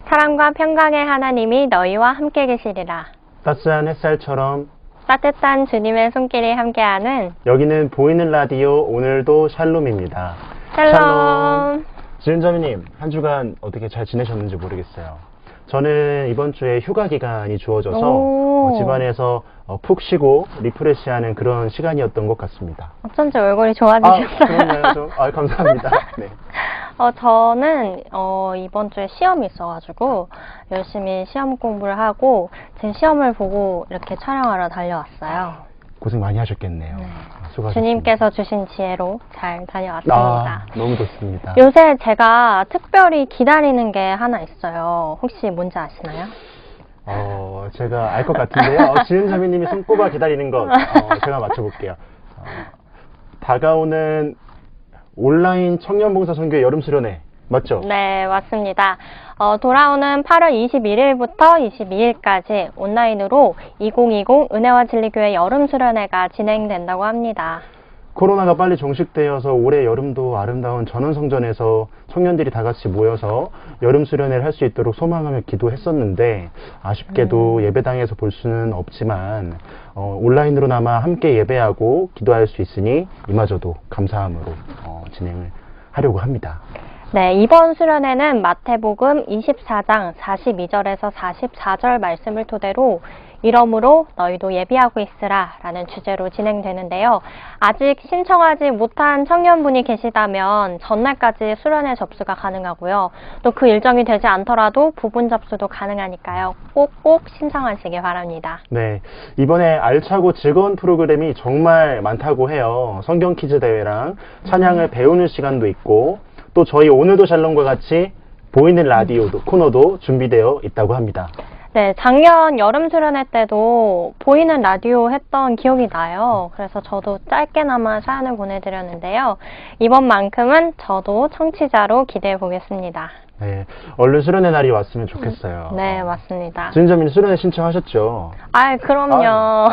사랑과 평강의 하나님이 너희와 함께 계시리라. 따스한 햇살처럼 따뜻한 주님의 손길이 함께하는 여기는 보이는 라디오 오늘도 샬롬입니다. 샬롬. 지은자매님, 한 주간 어떻게 잘 지내셨는지 모르겠어요. 저는 이번 주에 휴가 기간이 주어져서 집안에서 푹 쉬고 리프레시하는 그런 시간이었던 것 같습니다. 어쩐지 얼굴이 좋아지셨어요. 그런가요? 좀? 감사합니다. 네. 저는 이번 주에 시험이 있어가지고 열심히 시험 공부를 하고 제 시험을 보고 이렇게 촬영하러 달려왔어요. 고생 많이 하셨겠네요. 네. 수고하셨습니다. 주님께서 주신 지혜로 잘 다녀왔습니다. 너무 좋습니다. 요새 제가 특별히 기다리는 게 하나 있어요. 혹시 뭔지 아시나요? 제가 알 것 같은데요. 지은자매님이 손꼽아 기다리는 것 제가 맞춰볼게요. 다가오는 온라인 청년봉사 선교회 여름 수련회 맞죠? 네, 맞습니다. 돌아오는 8월 21일부터 22일까지 온라인으로 2020 은혜와 진리교회 여름 수련회가 진행된다고 합니다. 코로나가 빨리 종식되어서 올해 여름도 아름다운 전원성전에서 청년들이 다 같이 모여서 여름 수련회를 할 수 있도록 소망하며 기도했었는데 아쉽게도 예배당에서 볼 수는 없지만 온라인으로나마 함께 예배하고 기도할 수 있으니 이마저도 감사함으로 진행을 하려고 합니다. 네, 이번 수련회는 마태복음 24장 42절에서 44절 말씀을 토대로 이러므로 너희도 예비하고 있으라 라는 주제로 진행되는데요. 아직 신청하지 못한 청년분이 계시다면 전날까지 수련회 접수가 가능하고요. 또 그 일정이 되지 않더라도 부분 접수도 가능하니까요. 꼭꼭 신청하시기 바랍니다. 네, 이번에 알차고 즐거운 프로그램이 정말 많다고 해요. 성경 퀴즈 대회랑 찬양을 배우는 시간도 있고 또 저희 오늘도 샬롬과 같이 보이는 라디오 코너도 준비되어 있다고 합니다. 네, 작년 여름 수련회 때도 보이는 라디오 했던 기억이 나요. 그래서 저도 짧게나마 사연을 보내드렸는데요. 이번만큼은 저도 청취자로 기대해 보겠습니다. 네, 얼른 수련회 날이 왔으면 좋겠어요. 네, 맞습니다. 지은자매님 수련회 신청하셨죠? 그럼요.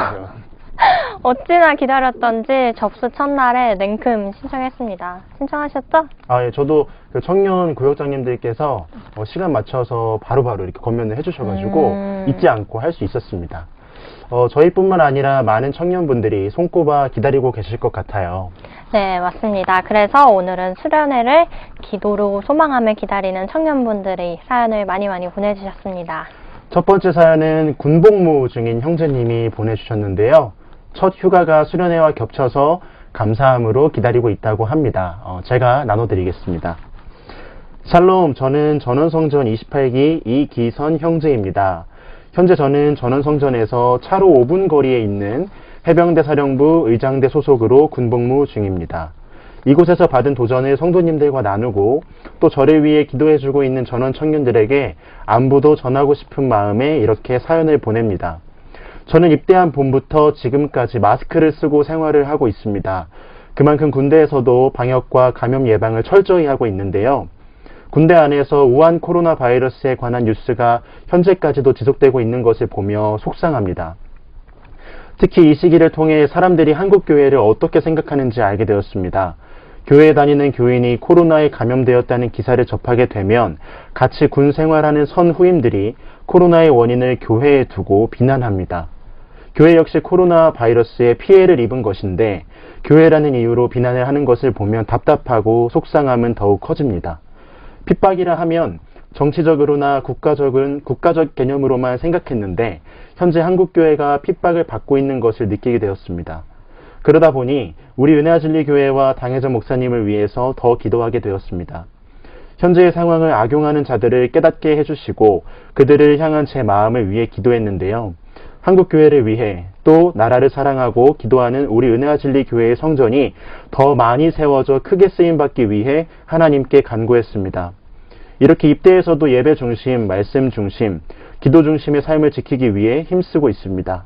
어찌나 기다렸던지 접수 첫날에 냉큼 신청했습니다. 신청하셨죠? 예, 저도 그 청년 구역장님들께서 시간 맞춰서 바로바로 이렇게 건면을 해주셔가지고 잊지 않고 할 수 있었습니다. 저희뿐만 아니라 많은 청년분들이 손꼽아 기다리고 계실 것 같아요. 네, 맞습니다. 그래서 오늘은 수련회를 기도로 소망하며 기다리는 청년분들이 사연을 많이 보내주셨습니다. 첫 번째 사연은 군복무 중인 형제님이 보내주셨는데요. 첫 휴가가 수련회와 겹쳐서 감사함으로 기다리고 있다고 합니다. 제가 나눠드리겠습니다. 샬롬, 저는 전원성전 28기 이기선 형제입니다. 현재 저는 전원성전에서 차로 5분 거리에 있는 해병대 사령부 의장대 소속으로 군복무 중입니다. 이곳에서 받은 도전을 성도님들과 나누고 또 저를 위해 기도해주고 있는 전원 청년들에게 안부도 전하고 싶은 마음에 이렇게 사연을 보냅니다. 저는 입대한 봄부터 지금까지 마스크를 쓰고 생활을 하고 있습니다. 그만큼 군대에서도 방역과 감염 예방을 철저히 하고 있는데요. 군대 안에서 우한 코로나 바이러스에 관한 뉴스가 현재까지도 지속되고 있는 것을 보며 속상합니다. 특히 이 시기를 통해 사람들이 한국 교회를 어떻게 생각하는지 알게 되었습니다. 교회에 다니는 교인이 코로나에 감염되었다는 기사를 접하게 되면 같이 군 생활하는 선후임들이 코로나의 원인을 교회에 두고 비난합니다. 교회 역시 코로나 바이러스에 피해를 입은 것인데 교회라는 이유로 비난을 하는 것을 보면 답답하고 속상함은 더욱 커집니다. 핍박이라 하면 정치적으로나 국가적 개념으로만 생각했는데 현재 한국교회가 핍박을 받고 있는 것을 느끼게 되었습니다. 그러다 보니 우리 은혜와 진리 교회와 당회자 목사님을 위해서 더 기도하게 되었습니다. 현재의 상황을 악용하는 자들을 깨닫게 해주시고 그들을 향한 제 마음을 위해 기도했는데요. 한국교회를 위해 또 나라를 사랑하고 기도하는 우리 은혜와 진리 교회의 성전이 더 많이 세워져 크게 쓰임받기 위해 하나님께 간구했습니다. 이렇게 입대에서도 예배 중심, 말씀 중심, 기도 중심의 삶을 지키기 위해 힘쓰고 있습니다.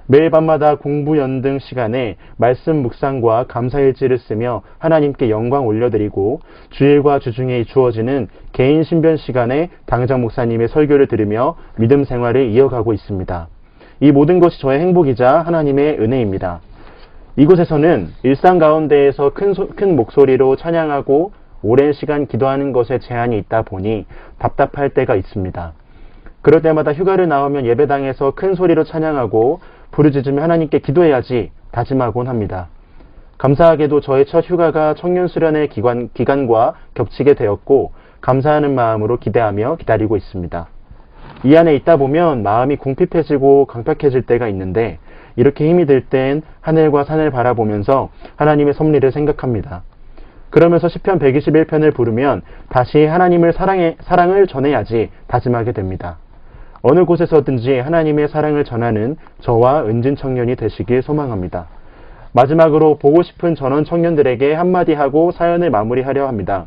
매일 밤마다 공부 연등 시간에 말씀 묵상과 감사일지를 쓰며 하나님께 영광 올려드리고 주일과 주중에 주어지는 개인 신변 시간에 당회장 목사님의 설교를 들으며 믿음 생활을 이어가고 있습니다. 이 모든 것이 저의 행복이자 하나님의 은혜입니다. 이곳에서는 일상 가운데에서 큰 목소리로 찬양하고 오랜 시간 기도하는 것에 제한이 있다 보니 답답할 때가 있습니다. 그럴 때마다 휴가를 나오면 예배당에서 큰 소리로 찬양하고 부르짖으며 하나님께 기도해야지 다짐하곤 합니다. 감사하게도 저의 첫 휴가가 청년 수련회 기간과 겹치게 되었고 감사하는 마음으로 기대하며 기다리고 있습니다. 이 안에 있다 보면 마음이 궁핍해지고 강팍해질 때가 있는데 이렇게 힘이 들 땐 하늘과 산을 바라보면서 하나님의 섭리를 생각합니다. 그러면서 시편 121편을 부르면 다시 하나님을 사랑을 전해야지 다짐하게 됩니다. 어느 곳에서든지 하나님의 사랑을 전하는 저와 은진 청년이 되시길 소망합니다. 마지막으로 보고 싶은 전원 청년들에게 한마디 하고 사연을 마무리하려 합니다.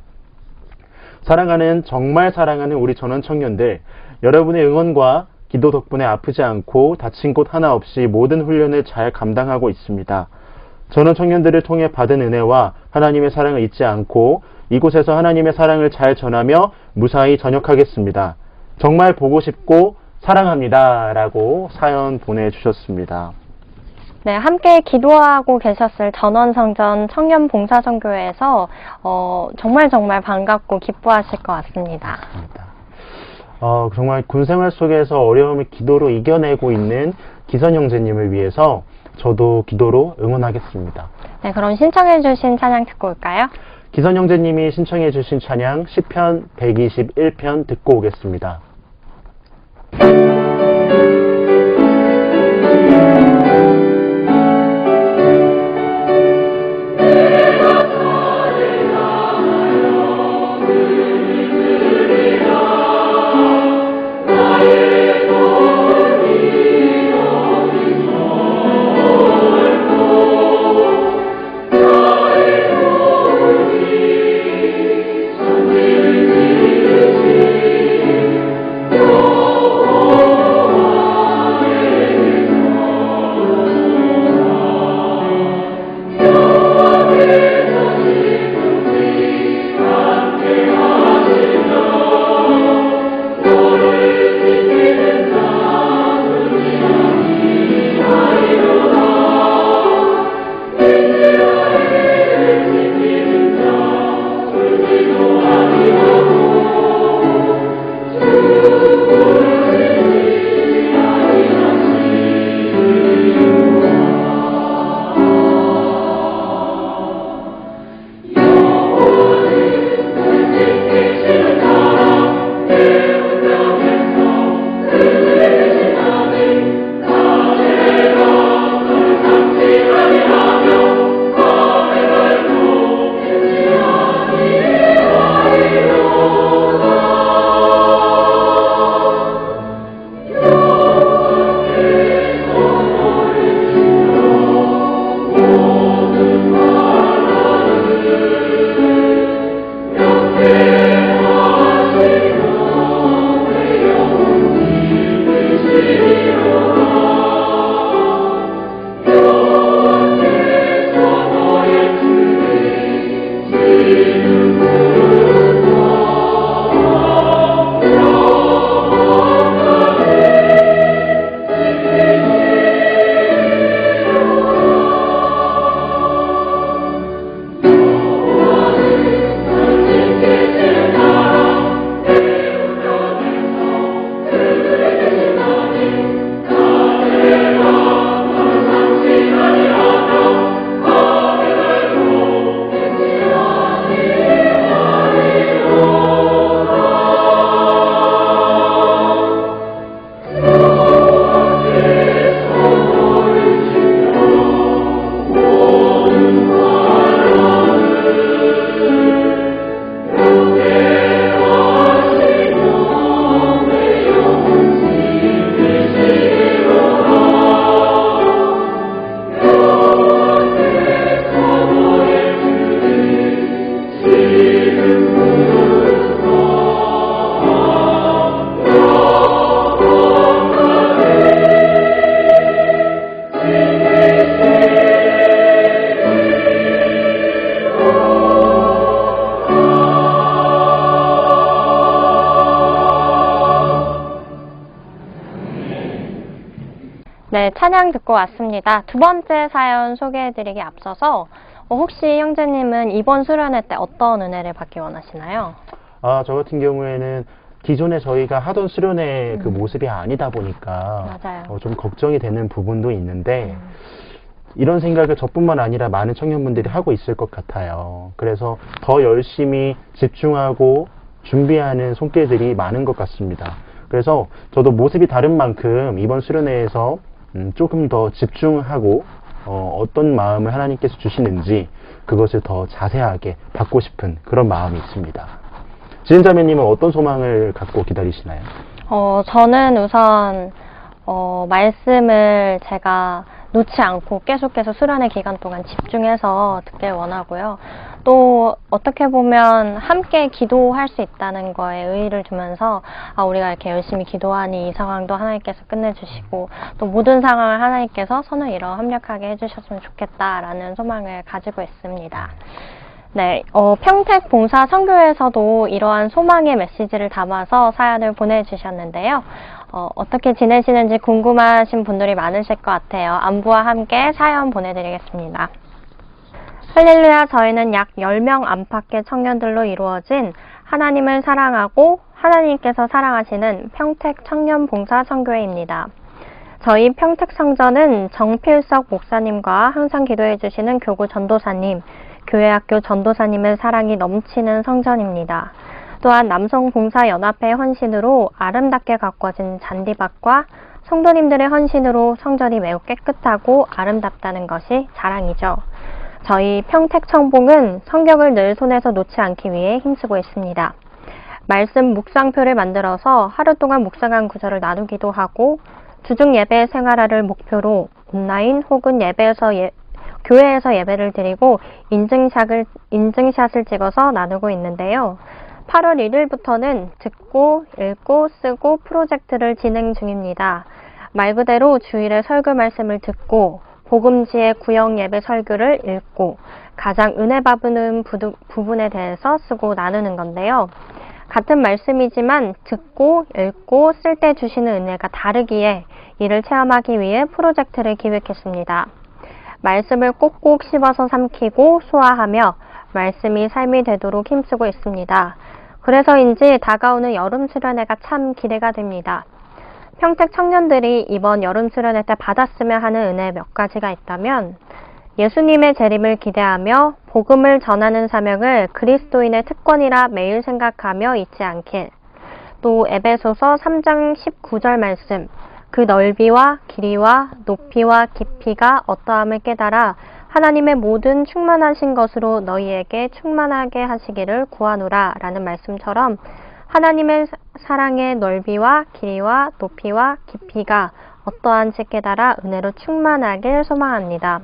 정말 사랑하는 우리 전원 청년들, 여러분의 응원과 기도 덕분에 아프지 않고 다친 곳 하나 없이 모든 훈련을 잘 감당하고 있습니다. 전원 청년들을 통해 받은 은혜와 하나님의 사랑을 잊지 않고 이곳에서 하나님의 사랑을 잘 전하며 무사히 전역하겠습니다. 정말 보고 싶고 사랑합니다. 라고 사연 보내주셨습니다. 네, 함께 기도하고 계셨을 전원성전 청년봉사선교회에서 정말 반갑고 기뻐하실 것 같습니다. 정말 군생활 속에서 어려움을 기도로 이겨내고 있는 기선 형제님을 위해서 저도 기도로 응원하겠습니다. 네, 그럼 신청해 주신 찬양 듣고 올까요? 기선 형제님이 신청해 주신 찬양 시편 121편 듣고 오겠습니다. 네, 찬양 듣고 왔습니다. 두 번째 사연 소개해드리기 앞서서 혹시 형제님은 이번 수련회 때 어떤 은혜를 받기 원하시나요? 저 같은 경우에는 기존에 저희가 하던 수련회 그 모습이 아니다 보니까 맞아요. 좀 걱정이 되는 부분도 있는데 이런 생각을 저뿐만 아니라 많은 청년분들이 하고 있을 것 같아요. 그래서 더 열심히 집중하고 준비하는 손길들이 많은 것 같습니다. 그래서 저도 모습이 다른 만큼 이번 수련회에서 조금 더 집중하고 어떤 마음을 하나님께서 주시는지 그것을 더 자세하게 받고 싶은 그런 마음이 있습니다. 지은자매님은 어떤 소망을 갖고 기다리시나요? 저는 우선 말씀을 제가 놓지 않고 계속해서 수련회 기간 동안 집중해서 듣길 원하고요. 또 어떻게 보면 함께 기도할 수 있다는 거에 의의를 두면서 우리가 이렇게 열심히 기도하니 이 상황도 하나님께서 끝내주시고 또 모든 상황을 하나님께서 선을 이뤄 합력하게 해주셨으면 좋겠다라는 소망을 가지고 있습니다. 네, 평택 봉사 선교회에서도 이러한 소망의 메시지를 담아서 사연을 보내주셨는데요. 어떻게 지내시는지 궁금하신 분들이 많으실 것 같아요. 안부와 함께 사연 보내드리겠습니다. 할렐루야, 저희는 약 10명 안팎의 청년들로 이루어진 하나님을 사랑하고 하나님께서 사랑하시는 평택 청년봉사 선교회입니다. 저희 평택 성전은 정필석 목사님과 항상 기도해 주시는 교구 전도사님, 교회학교 전도사님의 사랑이 넘치는 성전입니다. 또한 남성봉사연합회 헌신으로 아름답게 가꿔진 잔디밭과 성도님들의 헌신으로 성전이 매우 깨끗하고 아름답다는 것이 자랑이죠. 저희 평택청봉은 성경을 늘 손에서 놓지 않기 위해 힘쓰고 있습니다. 말씀 묵상표를 만들어서 하루 동안 묵상한 구절을 나누기도 하고 주중 예배 생활화를 목표로 온라인 혹은 교회에서 예배를 드리고 인증샷을 찍어서 나누고 있는데요. 8월 1일부터는 듣고, 읽고, 쓰고 프로젝트를 진행 중입니다. 말 그대로 주일에 설교 말씀을 듣고 복음지의 구역 예배 설교를 읽고 가장 은혜 받는 부분에 대해서 쓰고 나누는 건데요. 같은 말씀이지만 듣고, 읽고, 쓸 때 주시는 은혜가 다르기에 이를 체험하기 위해 프로젝트를 기획했습니다. 말씀을 꼭꼭 씹어서 삼키고 소화하며 말씀이 삶이 되도록 힘쓰고 있습니다. 그래서인지 다가오는 여름 수련회가 참 기대가 됩니다. 평택 청년들이 이번 여름 수련회 때 받았으면 하는 은혜 몇 가지가 있다면 예수님의 재림을 기대하며 복음을 전하는 사명을 그리스도인의 특권이라 매일 생각하며 잊지 않길, 또 에베소서 3장 19절 말씀, 그 넓이와 길이와 높이와 깊이가 어떠함을 깨달아 하나님의 모든 충만하신 것으로 너희에게 충만하게 하시기를 구하노라 라는 말씀처럼 하나님의 사랑의 넓이와 길이와 높이와 깊이가 어떠한지 깨달아 은혜로 충만하길 소망합니다.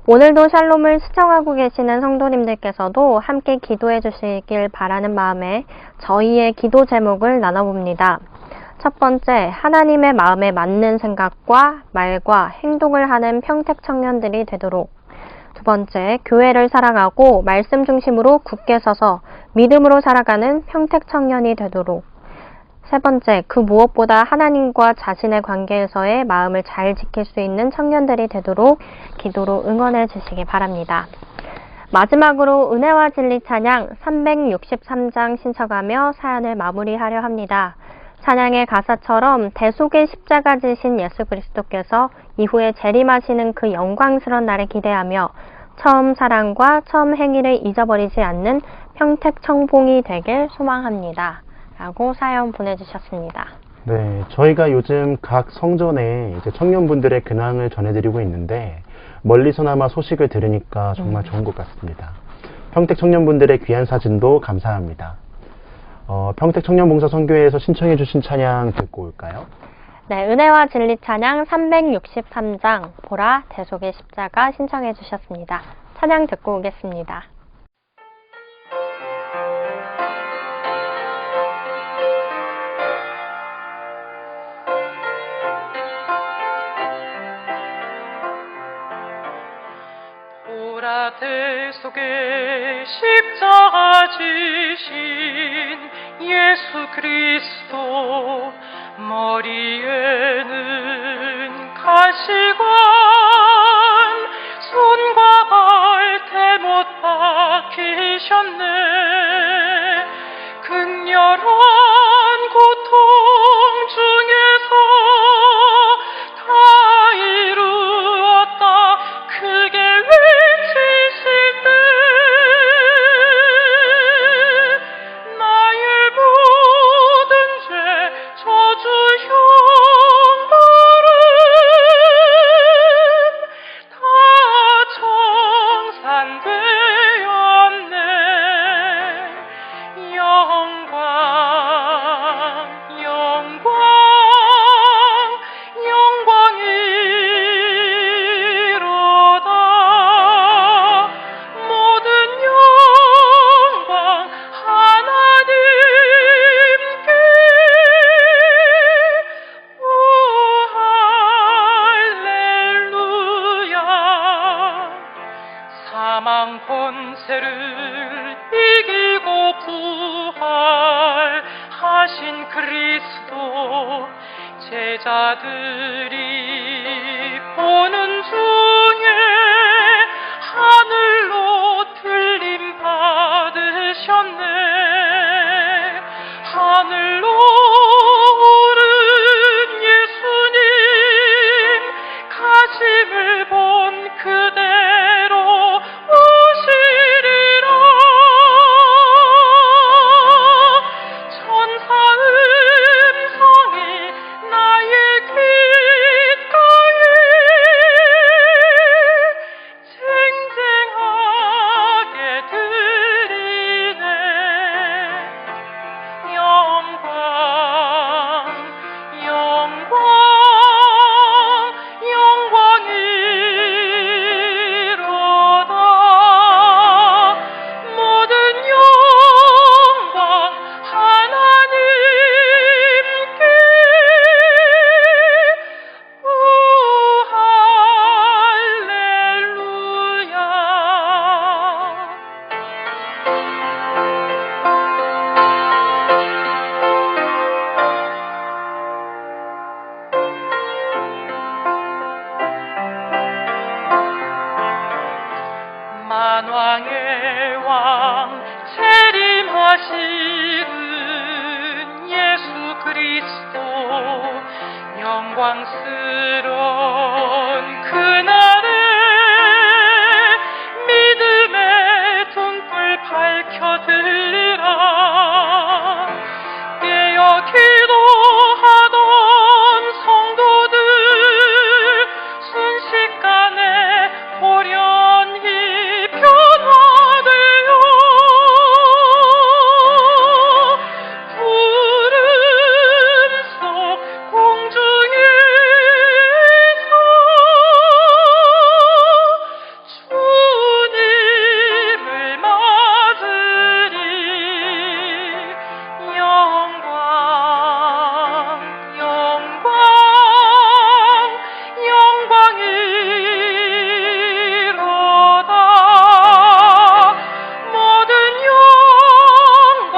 오늘도 샬롬을 시청하고 계시는 성도님들께서도 함께 기도해 주시길 바라는 마음에 저희의 기도 제목을 나눠봅니다. 첫 번째, 하나님의 마음에 맞는 생각과 말과 행동을 하는 평택 청년들이 되도록. 두 번째, 교회를 사랑하고 말씀 중심으로 굳게 서서 믿음으로 살아가는 평택 청년이 되도록. 세 번째, 그 무엇보다 하나님과 자신의 관계에서의 마음을 잘 지킬 수 있는 청년들이 되도록 기도로 응원해 주시기 바랍니다. 마지막으로 은혜와 진리 찬양 363장 신청하며 사연을 마무리하려 합니다. 찬양의 가사처럼 대속의 십자가 지신 예수 그리스도께서 이후에 재림하시는 그 영광스러운 날을 기대하며 처음 사랑과 처음 행위를 잊어버리지 않는 평택 청봉이 되길 소망합니다. 라고 사연 보내주셨습니다. 네, 저희가 요즘 각 성전에 이제 청년분들의 근황을 전해드리고 있는데 멀리서나마 소식을 들으니까 정말 좋은 것 같습니다. 평택 청년분들의 귀한 사진도 감사합니다. 평택 청년봉사 선교회에서 신청해 주신 찬양 듣고 올까요? 네, 은혜와 진리 찬양 363장 보라 대속의 십자가 신청해 주셨습니다. 찬양 듣고 오겠습니다. 보라 대속의 십자가 지신 예수 그리스도 머리에는 가시관 손과 발 오신 그리스도 제자들이 보는 중에 하늘로 들림 받으셨네. 하늘로 오른 예수님 가짐을 본 그대로 오시리라. 천사 음성이 나의 귓가에 쟁쟁하게 들리네. 영광 영광 영광이로다. 모든 영광 하나님께. 오 할렐루야. 만왕의 왕 재림하시는 예수 그리스도 영광스러운 그날에 믿음의 등불 밝혀 들리라. 깨어 기도하던 성도들 순식간에 호련히 변화되어 구름 속 공중에서 주님을 맞으리. 영광 영광 영광이로다. 모든 영광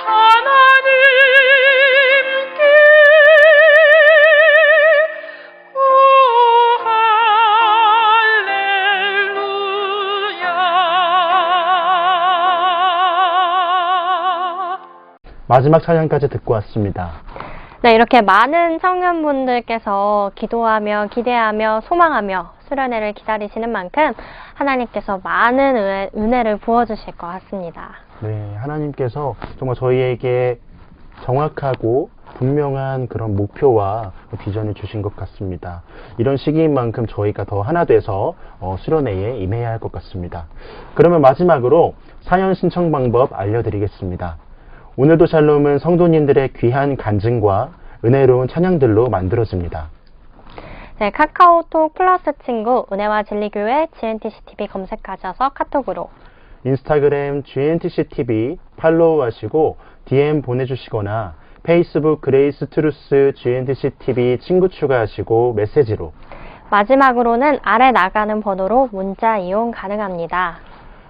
하나님께. 오 할렐루야. 마지막 찬양까지 듣고 왔습니다. 네, 이렇게 많은 청년분들께서 기도하며 기대하며 소망하며 수련회를 기다리시는 만큼 하나님께서 많은 은혜를 부어주실 것 같습니다. 네, 하나님께서 정말 저희에게 정확하고 분명한 그런 목표와 비전을 주신 것 같습니다. 이런 시기인 만큼 저희가 더 하나 돼서 수련회에 임해야 할 것 같습니다. 그러면 마지막으로 사연 신청 방법 알려드리겠습니다. 오늘도 샬롬은 성도님들의 귀한 간증과 은혜로운 찬양들로 만들어집니다. 네, 카카오톡 플러스 친구 은혜와 진리교회 GNTCTV 검색하셔서 카톡으로, 인스타그램 GNTCTV 팔로우하시고 DM 보내주시거나 페이스북 그레이스 트루스 GNTCTV 친구 추가하시고 메시지로, 마지막으로는 아래 나가는 번호로 문자 이용 가능합니다.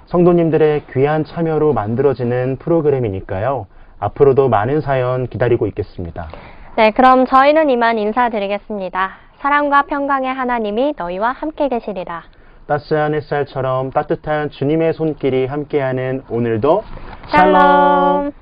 성도님들의 귀한 참여로 만들어지는 프로그램이니까요. 앞으로도 많은 사연 기다리고 있겠습니다. 네, 그럼 저희는 이만 인사드리겠습니다. 사랑과 평강의 하나님이 너희와 함께 계시리라. 따스한 햇살처럼 따뜻한 주님의 손길이 함께하는 오늘도 샬롬.